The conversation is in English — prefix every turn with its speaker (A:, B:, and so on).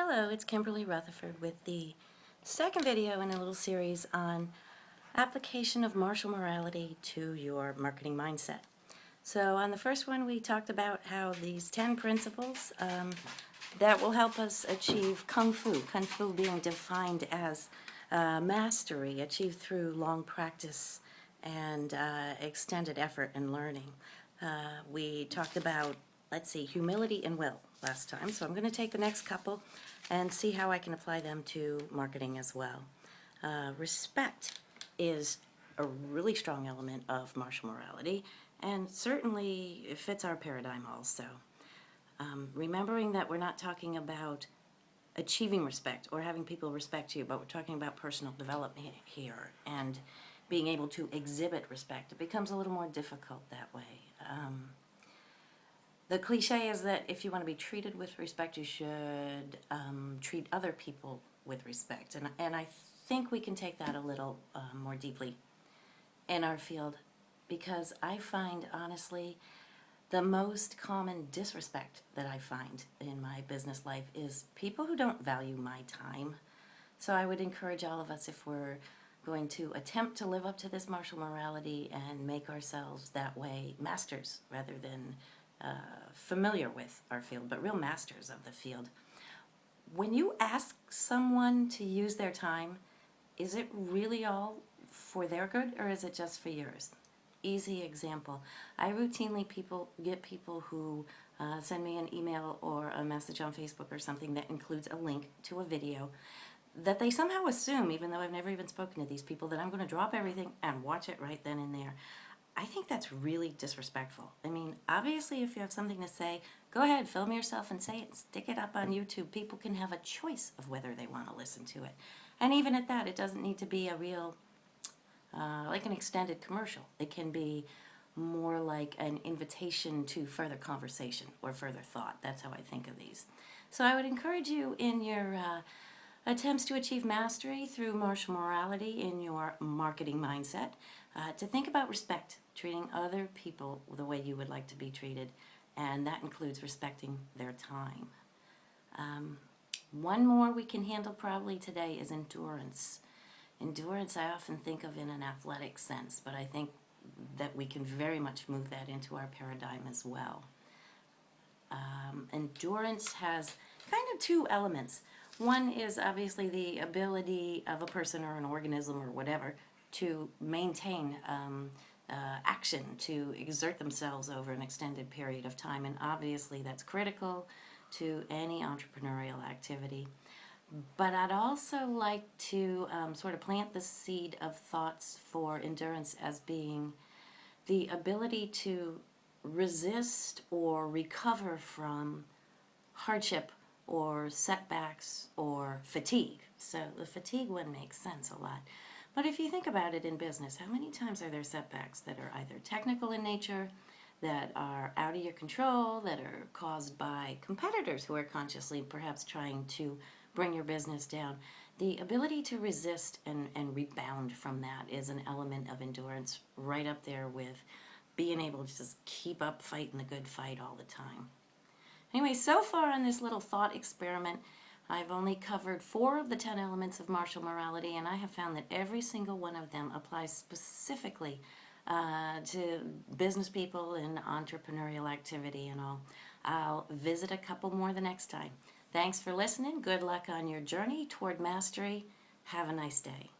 A: Hello, it's Kimberly Rutherford with the second video in a little series on application of martial morality to your marketing mindset. So on the first one we talked about how these 10 principles that will help us achieve Kung Fu being defined as mastery achieved through long practice and extended effort and learning. We talked about, let's see, humility and will last time, so I'm going to take the next couple and see how I can apply them to marketing as well. Respect is a really strong element of martial morality, and certainly it fits our paradigm also. Remembering that we're not talking about achieving respect or having people respect you, but we're talking about personal development here and being able to exhibit respect. It becomes a little more difficult that way. The cliche is that if you want to be treated with respect, you should treat other people with respect. And I think we can take that a little more deeply in our field, because I find, honestly, the most common disrespect that I find in my business life is people who don't value my time. So I would encourage all of us, if we're going to attempt to live up to this martial morality and make ourselves that way masters rather than familiar with our field, but real masters of the field. When you ask someone to use their time, is it really all for their good or is it just for yours? Easy example. I routinely get people who send me an email or a message on Facebook or something that includes a link to a video that they somehow assume, even though I've never even spoken to these people, that I'm going to drop everything and watch it right then and there. I think that's really disrespectful. I mean, obviously, if you have something to say, go ahead, film yourself and say it, stick it up on YouTube. People can have a choice of whether they want to listen to it. And even at that, it doesn't need to be a real, like an extended commercial. It can be more like an invitation to further conversation or further thought. That's how I think of these. So I would encourage you in your attempts to achieve mastery through martial morality in your marketing mindset, to think about respect, treating other people the way you would like to be treated, and that includes respecting their time. One more we can handle probably today is endurance. Endurance I often think of in an athletic sense, but I think that we can very much move that into our paradigm as well. Endurance has kind of two elements. One is obviously the ability of a person or an organism or whatever to maintain action, to exert themselves over an extended period of time, and obviously that's critical to any entrepreneurial activity. But I'd also like to sort of plant the seed of thoughts for endurance as being the ability to resist or recover from hardship or setbacks or fatigue. So the fatigue one makes sense a lot. But if you think about it in business, how many times are there setbacks that are either technical in nature, that are out of your control, that are caused by competitors who are consciously perhaps trying to bring your business down? The ability to resist and rebound from that is an element of endurance, right up there with being able to just keep up fighting the good fight all the time. Anyway, so far on this little thought experiment, I've only covered 4 of the 10 elements of martial morality, and I have found that every single one of them applies specifically to business people and entrepreneurial activity and all. I'll visit a couple more the next time. Thanks for listening. Good luck on your journey toward mastery. Have a nice day.